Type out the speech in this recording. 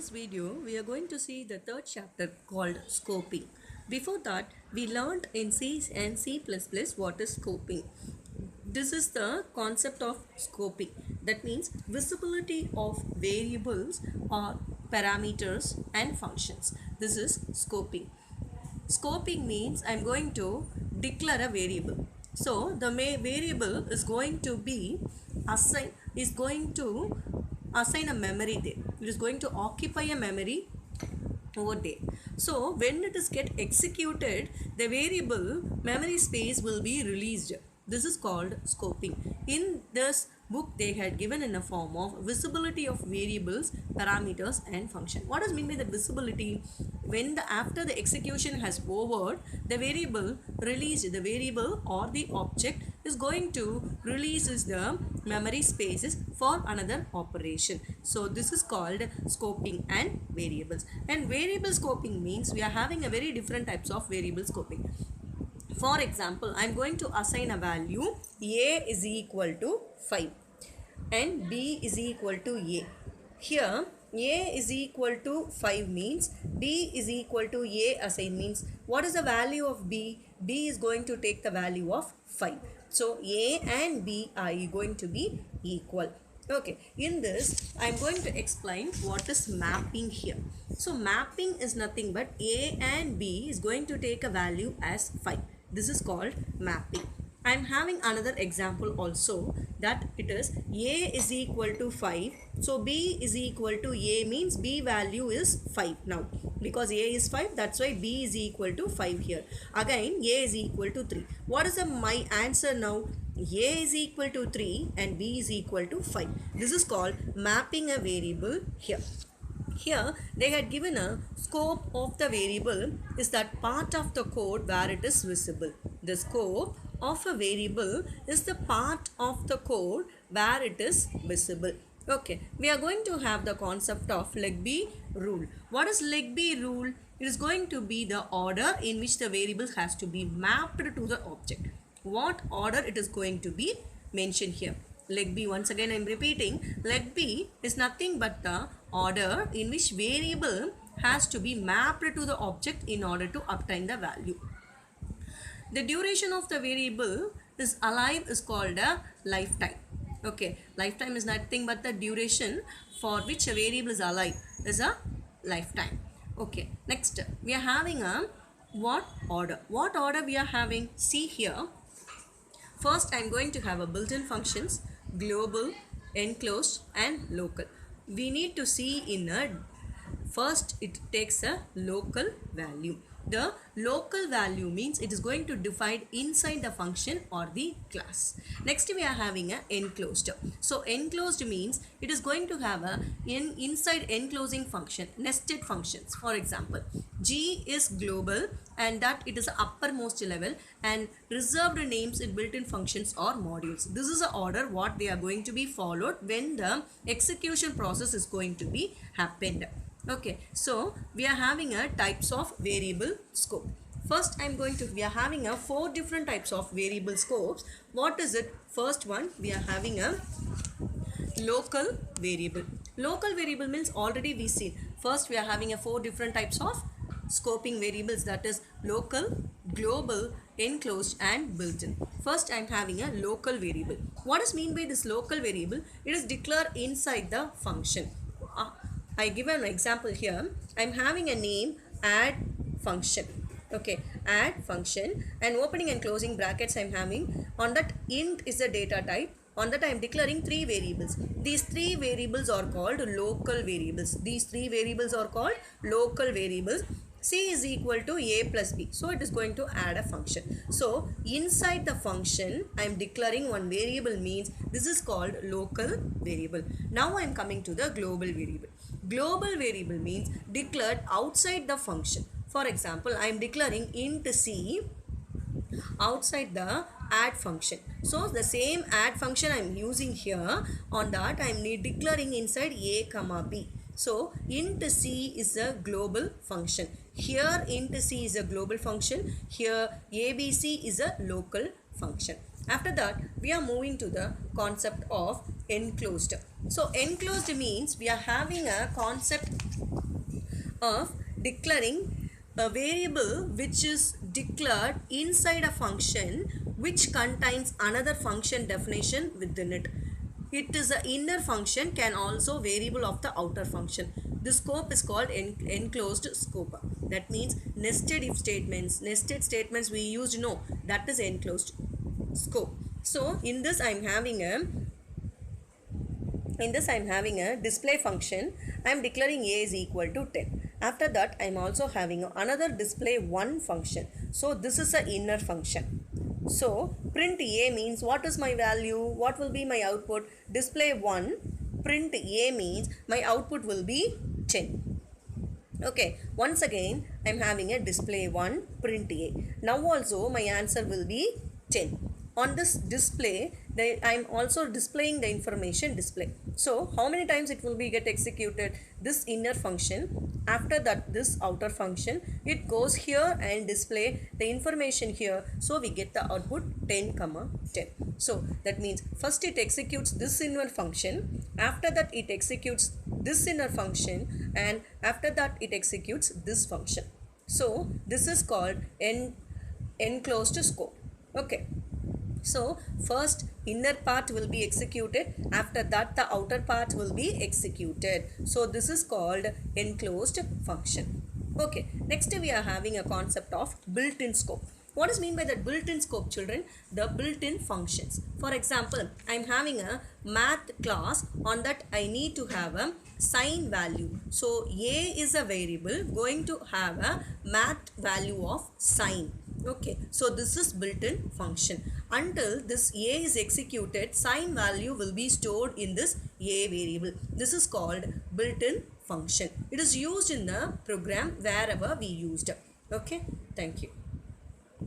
this video, we are going to see the third chapter called scoping. Before that, we learned in C and C++ what is scoping. This is the concept of scoping. That means visibility of variables or parameters and functions. This is scoping. Scoping means I am going to declare a variable. So the variable is going to be assign a memory there. It is going to occupy a memory over there. So when it is get executed, the variable memory space will be released. This is called scoping. In this book, they had given in a form of visibility of variables, parameters and function. What does mean by the visibility? When after the execution has over, the variable or the object is going to releases the memory spaces for another operation. So this is called scoping and variables. And variable scoping means we are having a very different types of variable scoping. For example, I am going to assign a value a is equal to 5 and b is equal to a. Here a is equal to 5 means b is equal to a assign means what is the value of b? B is going to take the value of 5. So a and b are going to be equal. Okay, in this I am going to explain what is mapping here. So mapping is nothing but a and b is going to take a value as 5. This is called mapping. I am having another example also, that it is a is equal to 5. So b is equal to a means b value is 5 now. Because a is 5, that's why b is equal to 5 here. Again a is equal to 3. What is my answer now? A is equal to 3 and b is equal to 5. This is called mapping a variable here. Here they had given a scope of the variable is that part of the code where it is visible. The scope of a variable is the part of the code where it is visible. Okay, we are going to have the concept of Legbe rule. What is Legbe rule? It is going to be the order in which the variable has to be mapped to the object. What order it is going to be mentioned here. Legbe, once again I am repeating, Legbe is nothing but the order in which variable has to be mapped to the object in order to obtain the value. The duration of the variable is alive is called a lifetime. Okay, lifetime is nothing but the duration for which a variable is alive is a lifetime. Okay, next we are having a what order. What order we are having? See here. First I am going to have a built-in functions, global, enclosed and local. We need to see in a first it takes a local value. The local value means it is going to define inside the function or the class. Next we are having a enclosed. So enclosed means it is going to have a inside enclosing function, nested functions. For example, G is global and that it is uppermost level and reserved names in built-in functions or modules. This is the order what they are going to be followed when the execution process is going to be happened. Okay, so we are having a types of variable scope. First we are having a 4 different types of variable scopes. What is it? First one, we are having a local variable. Local variable means already we see. First we are having a 4 different types of scoping variables, that is local, global, enclosed and built-in. First I am having a local variable. What is mean by this local variable? It is declared inside the function. I give an example here. I am having a name add function. Okay, add function and opening and closing brackets I am having. On that int is the data type. On that I am declaring 3 variables. These 3 variables are called local variables. These 3 variables are called local variables. C is equal to a plus b. So it is going to add a function. So inside the function I am declaring one variable means this is called local variable. Now I am coming to the global variable. Global variable means declared outside the function. For example, I am declaring int c outside the add function. So the same add function I am using here, on that I am declaring inside a comma b. So int c is a global function. Here int c is a global function. Here abc is a local function. After that we are moving to the concept of enclosed. So enclosed means we are having a concept of declaring a variable which is declared inside a function which contains another function definition within it. It is an inner function, can also variable of the outer function. This scope is called enclosed scope. That means nested if statements, nested statements we used, no, that is enclosed scope. So in this I am having a display function. I am declaring a is equal to 10. After that I am also having another display 1 function. So this is an inner function. So print a means what is my value, what will be my output? Display 1 print a means my output will be 10. Okay, once again I am having a display 1 print a. Now also my answer will be 10. On this display I am also displaying the information display. So how many times it will be get executed? This inner function, after that this outer function, it goes here and display the information here. So we get the output 10, 10. So that means first it executes this inner function, after that it executes this inner function, and after that it executes this function. So this is called enclosed scope. Okay. So first inner part will be executed, after that the outer part will be executed. So this is called enclosed function. Okay, next we are having a concept of built-in scope. What is mean by that built-in scope, children? The built-in functions. For example, I am having a math class, on that I need to have a sign value. So a is a variable going to have a math value of sign. Okay, so this is built-in function. Until this a is executed, sign value will be stored in this a variable. This is called built-in function. It is used in the program wherever we used. Okay, thank you.